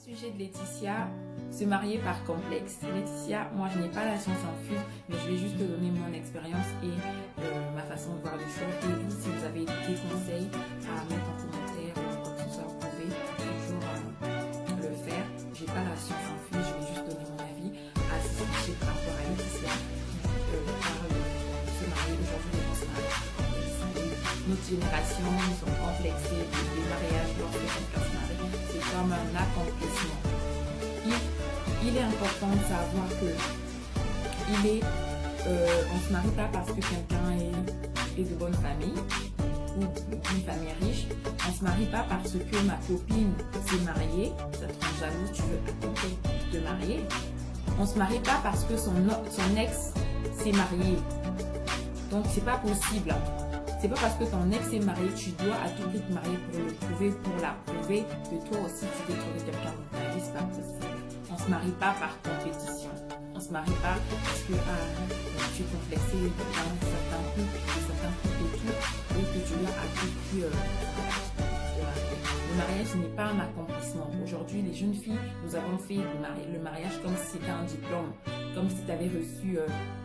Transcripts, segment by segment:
Sujet de Laetitia, se marier par complexe. Laetitia, moi je n'ai pas la science infuse, mais je vais juste te donner mon expérience et ma façon de voir les choses. Et vous, si vous avez des conseils à mettre en commentaire ou quoi que ce soit, vous pouvez toujours le faire. Je n'ai pas la science infuse, je vais juste donner mon avis à ce sujet par rapport à Laetitia qui parle de se marier. Aujourd'hui, les gens se marient par complexe. Notre génération, nous sommes complexés des mariages lorsque quelqu'un se marie. C'est comme un accomplissement. Il est important de savoir que on ne se marie pas parce que quelqu'un est de bonne famille ou d'une famille riche. On ne se marie pas parce que ma copine s'est mariée, ça te rend jalouse, tu veux à côté te marier. On ne se marie pas parce que son ex s'est marié. Donc c'est pas possible. C'est pas parce que ton ex est marié, tu dois à tout prix te marier pour le prouver, pour la prouver que toi aussi tu peux trouver quelqu'un dans ta vie, c'est pas possible. On se marie pas par compétition. On se marie pas parce que tu es complexé dans certains couple et tout, et que tu dois à tout prix te marier. Le mariage, ce n'est pas un accomplissement. Aujourd'hui, les jeunes filles, nous avons fait le mariage comme si c'était un diplôme, comme si tu avais reçu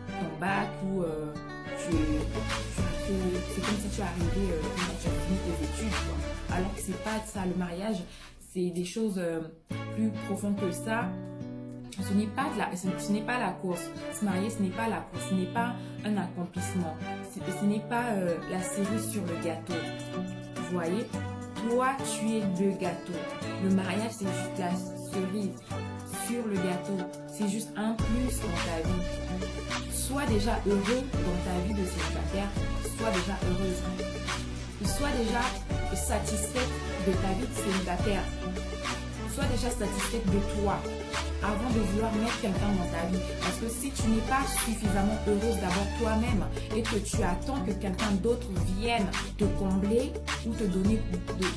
ton bac ou c'est comme si tu arrivais quand tu as fini tes études, quoi. Alors que c'est pas ça. Le mariage, c'est des choses plus profondes que ça. Ce n'est pas la course. Se marier, ce n'est pas la course. Ce n'est pas un accomplissement. Ce n'est pas la cerise sur le gâteau. Vous voyez, toi, tu es le gâteau. Le mariage, c'est juste la cerise sur le gâteau. C'est juste un plus dans ta vie. Sois déjà heureux dans ta vie de célibataire. Sois déjà heureuse. Sois déjà satisfaite de ta vie de célibataire. Sois déjà satisfaite de toi avant de vouloir mettre quelqu'un dans ta vie. Parce que si tu n'es pas suffisamment heureuse d'abord toi-même et que tu attends que quelqu'un d'autre vienne te combler ou te donner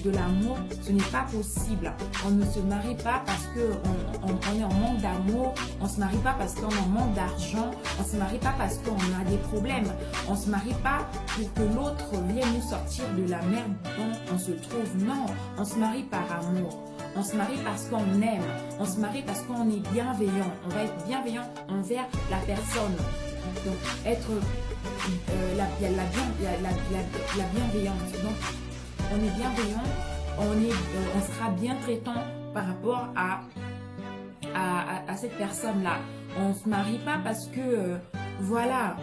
de l'amour, ce n'est pas possible. On ne se marie pas parce qu'on est en manque d'amour, on ne se marie pas parce qu'on est en manque d'argent, on ne se marie pas parce qu'on a des problèmes, on ne se marie pas pour que l'autre vienne nous sortir de la merde dont on se trouve. Non, on se marie par amour. On se marie parce qu'on aime, on se marie parce qu'on est bienveillant, on va être bienveillant envers la personne. Donc être la bienveillance. Donc on est bienveillant, on sera bien traitant par rapport à cette personne-là. On ne se marie pas parce que voilà,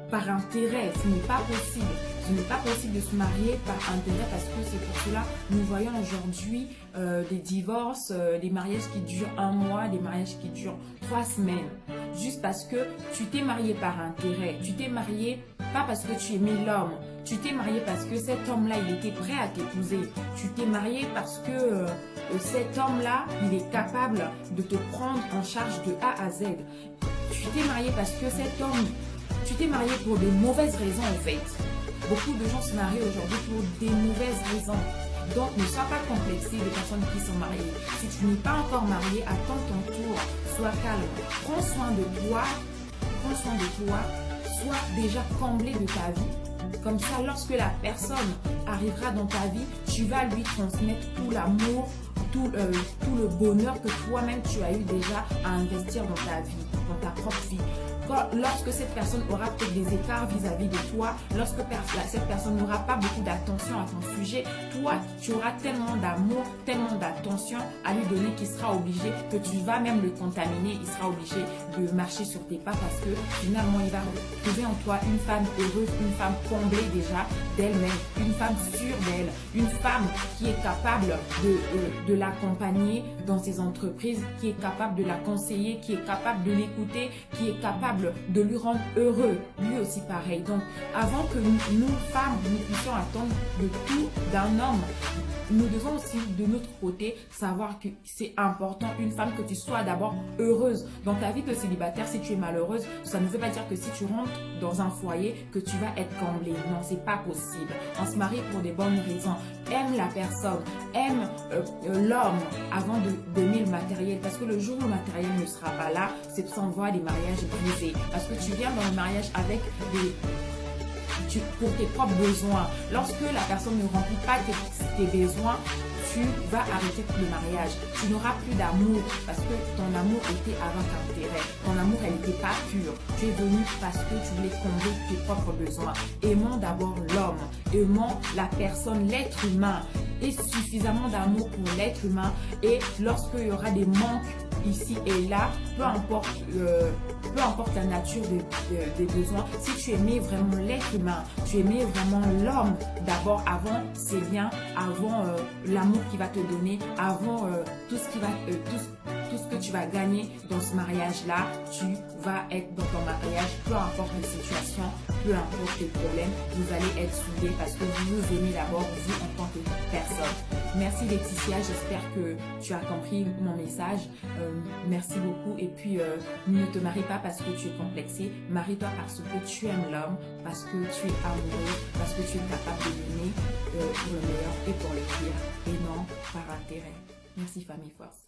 par intérêt, ce n'est pas possible. Ce n'est pas possible de se marier par intérêt parce que c'est pour cela nous voyons aujourd'hui des divorces, des mariages qui durent 1 mois, des mariages qui durent 3 semaines. Juste parce que tu t'es marié par intérêt. Tu t'es marié pas parce que tu aimais l'homme. Tu t'es marié parce que cet homme-là, il était prêt à t'épouser. Tu t'es marié parce que cet homme-là, il est capable de te prendre en charge de A à Z. Tu t'es marié parce que cet homme, tu t'es marié pour des mauvaises raisons en fait. Beaucoup de gens se marient aujourd'hui pour des mauvaises raisons. Donc, ne sois pas complexé des personnes qui sont mariées. Si tu n'es pas encore marié, attends ton tour. Sois calme. Prends soin de toi. Sois déjà comblé de ta vie. Comme ça, lorsque la personne arrivera dans ta vie, tu vas lui transmettre tout l'amour, tout le bonheur que toi-même tu as eu déjà à investir dans ta vie, dans ta propre vie. Lorsque cette personne aura peut-être des écarts vis-à-vis de toi, lorsque cette personne n'aura pas beaucoup d'attention à ton sujet, toi, tu auras tellement d'amour, tellement d'attention à lui donner qu'il sera obligé, que tu vas même le contaminer, il sera obligé de marcher sur tes pas parce que finalement, il va trouver en toi une femme heureuse, une femme comblée déjà d'elle-même, une femme sûre d'elle, une femme qui est capable de l'accompagner dans ses entreprises, qui est capable de la conseiller, qui est capable de l'écouter, qui est capable de lui rendre heureux, lui aussi pareil. Donc, avant que nous femmes, nous puissions attendre de tout d'un homme, nous devons aussi de notre côté savoir que c'est important, une femme, que tu sois d'abord heureuse. Dans ta vie de célibataire, si tu es malheureuse, ça ne veut pas dire que si tu rentres dans un foyer, que tu vas être comblée. Non, c'est pas possible. On se marie pour des bonnes raisons. Aime la personne, aime l'homme avant d'aimer le matériel. Parce que le jour où le matériel ne sera pas là, c'est pour ça qu'on voit des mariages brisés. Parce que tu viens dans le mariage avec pour tes propres besoins. Lorsque la personne ne remplit pas tes besoins, tu vas arrêter le mariage. Tu n'auras plus d'amour parce que ton amour était avec intérêt. Ton amour, elle n'était pas pure. Tu es venu parce que tu voulais combler tes propres besoins. Aimons d'abord l'homme. Aimons la personne, l'être humain. Et suffisamment d'amour pour l'être humain. Et lorsqu'il y aura des manques ici et là, peu importe la nature des besoins, si tu aimais vraiment l'être humain, tu aimais vraiment l'homme d'abord, avant ses biens, avant l'amour qu'il va te donner, avant tout ce que tu vas gagner dans ce mariage-là, tu vas être dans ton mariage, peu importe les situations, peu importe les problèmes, vous allez être soudés parce que vous vous aimez d'abord, vous en tant que personne. Merci Laetitia, j'espère que tu as compris mon message. Merci beaucoup. Et puis, ne te marie pas parce que tu es complexé. Marie-toi parce que tu aimes l'homme, parce que tu es amoureux, parce que tu es capable de l'aimer pour le meilleur et pour le pire, et non par intérêt. Merci famille force.